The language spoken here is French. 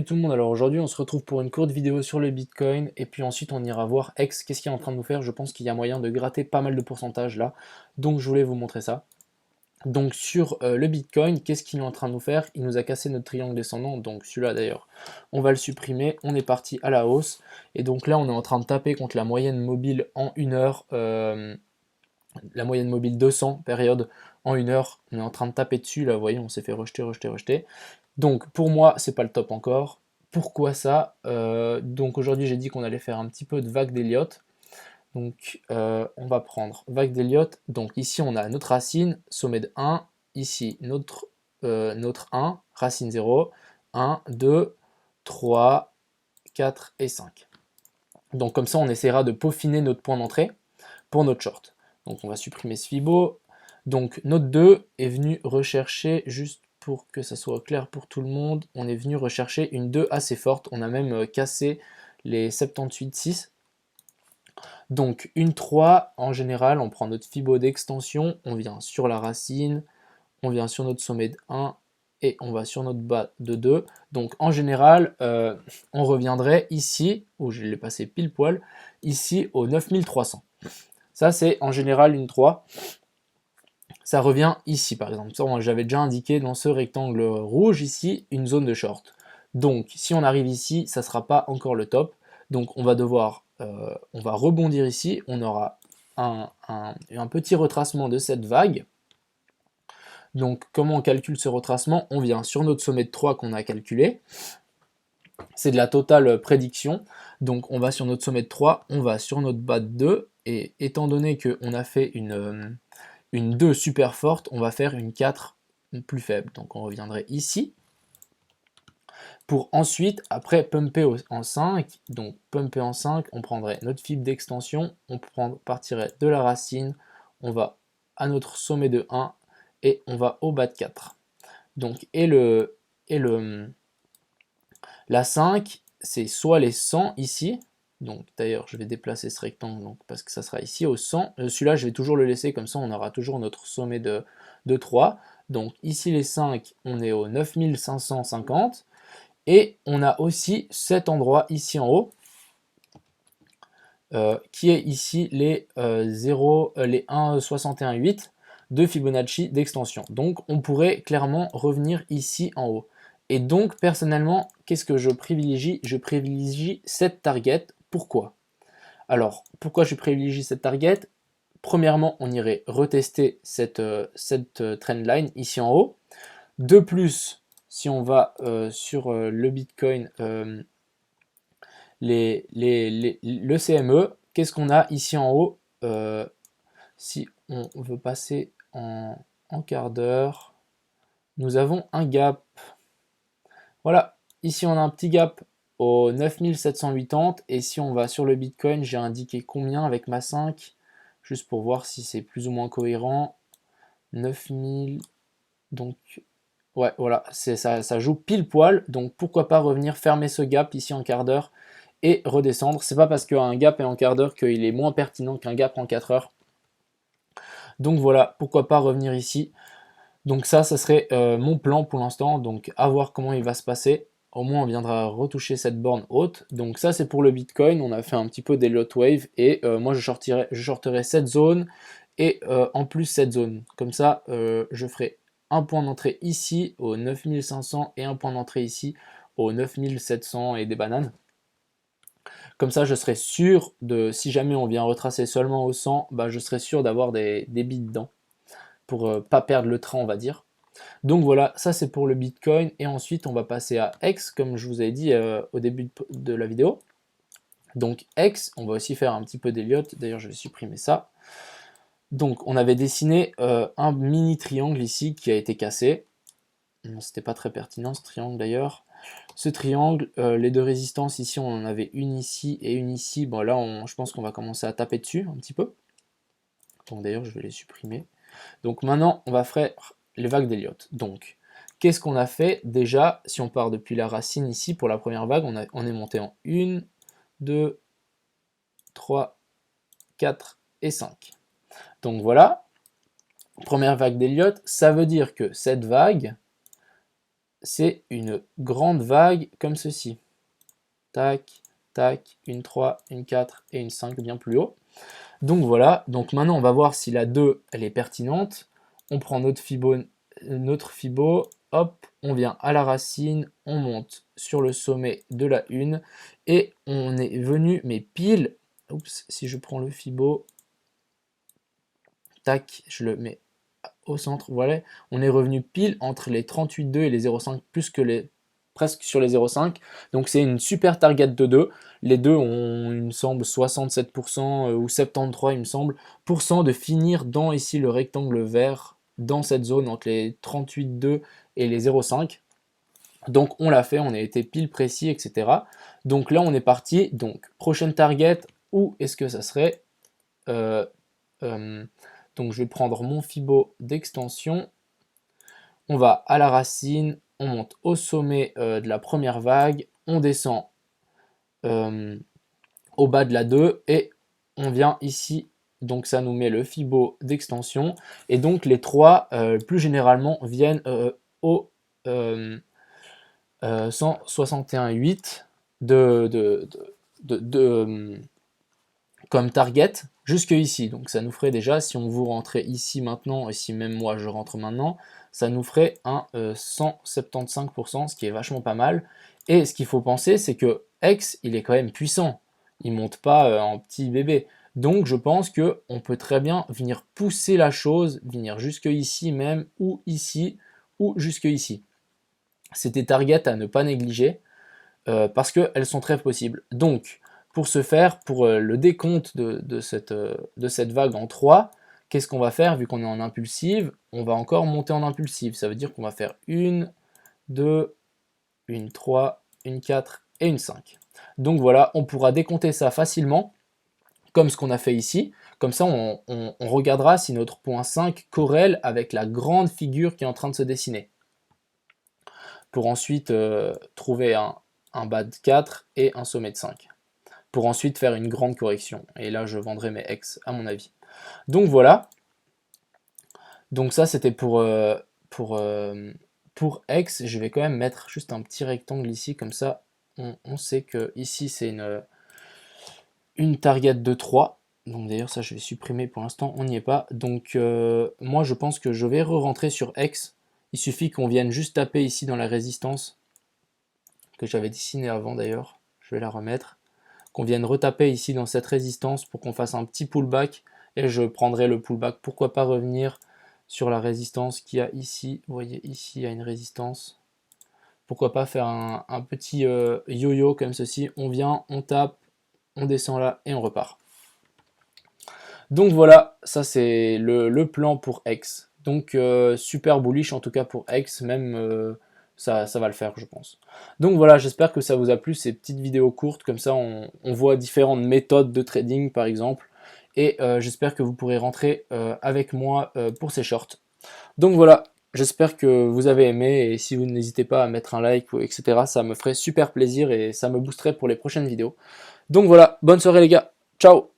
Salut tout le monde, alors aujourd'hui on se retrouve pour une courte vidéo sur le Bitcoin et puis ensuite on ira voir X, qu'est-ce qu'il est en train de nous faire. Je pense qu'il y a moyen de gratter pas mal de pourcentage là, donc je voulais vous montrer ça. Donc sur le Bitcoin, qu'est-ce qu'il est en train de nous faire? Il nous a cassé notre triangle descendant, donc celui-là d'ailleurs on va le supprimer, on est parti à la hausse et donc là on est en train de taper contre la moyenne mobile en 1 heure, la moyenne mobile 200 période en 1 heure, on est en train de taper dessus là, vous voyez on s'est fait rejeter. Donc pour moi, c'est pas le top encore. Pourquoi ça? Donc aujourd'hui, j'ai dit qu'on allait faire un petit peu de vague d'Elliott. Donc on va prendre vague d'Elliott. Donc ici, on a notre racine, sommet de 1. Ici, notre 1, racine 0. 1, 2, 3, 4 et 5. Donc comme ça, on essaiera de peaufiner notre point d'entrée pour notre short. Donc on va supprimer ce Fibo. Donc notre 2 est venu rechercher, juste pour que ça soit clair pour tout le monde, on est venu rechercher une 2 assez forte. On a même cassé les 78,6. Donc une 3, en général, on prend notre Fibo d'extension, on vient sur la racine, on vient sur notre sommet de 1 et on va sur notre bas de 2. Donc en général, on reviendrait ici, où je l'ai passé pile poil, ici au 9300. Ça c'est en général une 3. Ça revient ici par exemple. Ça, j'avais déjà indiqué dans ce rectangle rouge ici une zone de short. Donc si on arrive ici, ça ne sera pas encore le top. Donc on va devoir, on va rebondir ici. On aura un petit retracement de cette vague. Donc comment on calcule ce retracement? On vient sur notre sommet de 3 qu'on a calculé. C'est de la totale prédiction. Donc on va sur notre sommet de 3, on va sur notre bas de 2. Et étant donné qu'on a fait une 2 super forte, on va faire une 4 plus faible. Donc on reviendrait ici. Pour ensuite, après pumper en 5, donc pumper en 5, on prendrait notre fibre d'extension, on partirait de la racine, on va à notre sommet de 1 et on va au bas de 4. Donc la 5, c'est soit les 100 ici, donc d'ailleurs je vais déplacer ce rectangle donc, parce que ça sera ici au 100, celui-là je vais toujours le laisser comme ça on aura toujours notre sommet de 3, donc ici les 5 on est au 9550 et on a aussi cet endroit ici en haut qui est ici les 1,618 de Fibonacci d'extension, donc on pourrait clairement revenir ici en haut. Et donc, personnellement, qu'est-ce que je privilégie? Je privilégie cette target. Pourquoi? Alors, pourquoi je privilégie cette target? Premièrement, on irait retester cette trendline ici en haut. De plus, si on va sur le Bitcoin, le CME, qu'est-ce qu'on a ici en haut? Si on veut passer en quart d'heure, nous avons un gap. Voilà, ici on a un petit gap au 9780 et si on va sur le Bitcoin, j'ai indiqué combien avec ma 5, juste pour voir si c'est plus ou moins cohérent. 9000, donc ouais voilà, ça joue pile poil, donc pourquoi pas revenir fermer ce gap ici en quart d'heure et redescendre. C'est pas parce qu'un gap est en quart d'heure qu'il est moins pertinent qu'un gap en 4 heures. Donc voilà, pourquoi pas revenir ici. Donc ça serait mon plan pour l'instant, donc à voir comment il va se passer. Au moins on viendra retoucher cette borne haute. Donc ça c'est pour le Bitcoin, on a fait un petit peu des lot wave et moi je shorterai cette zone et en plus cette zone. Comme ça je ferai un point d'entrée ici au 9500 et un point d'entrée ici au 9700 et des bananes. Comme ça je serai sûr de, si jamais on vient retracer seulement au 100, bah, je serai sûr d'avoir des bits dedans pour pas perdre le train on va dire. Donc voilà, ça c'est pour le Bitcoin et ensuite on va passer à X comme je vous avais dit au début de la vidéo. Donc X, on va aussi faire un petit peu d'Elliott, d'ailleurs je vais supprimer ça. Donc on avait dessiné un mini triangle ici qui a été cassé. C'était pas très pertinent ce triangle d'ailleurs. Ce triangle, les deux résistances ici, on en avait une ici et une ici. Bon là je pense qu'on va commencer à taper dessus un petit peu. Donc d'ailleurs je vais les supprimer. Donc maintenant on va faire les vagues d'Elliott. Donc qu'est-ce qu'on a fait déjà? Si on part depuis la racine ici pour la première vague, on est monté en 1, 2, 3, 4 et 5. Donc voilà, première vague d'Elliott, ça veut dire que cette vague, c'est une grande vague comme ceci. Tac, tac, une 3, une 4 et une 5 bien plus haut. Donc voilà, donc maintenant on va voir si la 2 elle est pertinente. On prend notre fibo, hop, on vient à la racine, on monte sur le sommet de la 1 et on est venu, mais pile, oups, si je prends le fibo, tac, je le mets au centre, voilà, on est revenu pile entre les 38,2 et les 0,5, plus que presque sur les 0,5, donc c'est une super target de 2, les deux ont, il me semble, 67% ou 73, il me semble, de finir dans ici le rectangle vert, dans cette zone entre les 38,2 et les 0,5, donc on l'a fait, on a été pile précis, etc. Donc là on est parti, donc prochaine target, où est-ce que ça serait euh, euh, donc je vais prendre mon fibo d'extension, on va à la racine, on monte au sommet de la première vague, on descend au bas de la 2 et on vient ici, donc ça nous met le fibo d'extension, et donc les 3 plus généralement viennent au 161,8 comme target jusque ici. Donc ça nous ferait déjà, si on vous rentrait ici maintenant, et si même moi je rentre maintenant, ça nous ferait un 175%, ce qui est vachement pas mal. Et ce qu'il faut penser, c'est que X, il est quand même puissant. Il monte pas en petit bébé. Donc je pense que on peut très bien venir pousser la chose, venir jusque ici même, ou ici, ou jusque ici. C'est des targets à ne pas négliger, parce qu'elles sont très possibles. Donc, pour ce faire, pour le décompte de cette vague en 3, qu'est-ce qu'on va faire vu qu'on est en impulsive? On va encore monter en impulsive. Ça veut dire qu'on va faire une, 2, une 3, une 4 et une 5. Donc voilà, on pourra décompter ça facilement, comme ce qu'on a fait ici. Comme ça, on regardera si notre point 5 corrèle avec la grande figure qui est en train de se dessiner. Pour ensuite trouver un bas de 4 et un sommet de 5. Pour ensuite faire une grande correction. Et là, je vendrai mes X, à mon avis. Donc voilà. Donc ça, c'était pour X. Je vais quand même mettre juste un petit rectangle ici, comme ça, on sait que ici, c'est une target de 3. Donc d'ailleurs, ça, je vais supprimer pour l'instant, on n'y est pas. Donc moi, je pense que je vais re-rentrer sur X. Il suffit qu'on vienne juste taper ici dans la résistance, que j'avais dessinée avant d'ailleurs. Je vais la remettre. Qu'on vienne retaper ici dans cette résistance pour qu'on fasse un petit pullback, et je prendrai le pullback. Pourquoi pas revenir sur la résistance qu'il y a ici. Vous voyez, ici, il y a une résistance. Pourquoi pas faire un petit yo-yo comme ceci. On vient, on tape, on descend là et on repart. Donc voilà, ça c'est le plan pour X. Donc super bullish en tout cas pour X, même ça va le faire je pense. Donc voilà, j'espère que ça vous a plu ces petites vidéos courtes, comme ça on voit différentes méthodes de trading par exemple. Et j'espère que vous pourrez rentrer avec moi pour ces shorts. Donc voilà, j'espère que vous avez aimé, et si vous n'hésitez pas à mettre un like, etc. Ça me ferait super plaisir et ça me boosterait pour les prochaines vidéos. Donc voilà, bonne soirée les gars, ciao!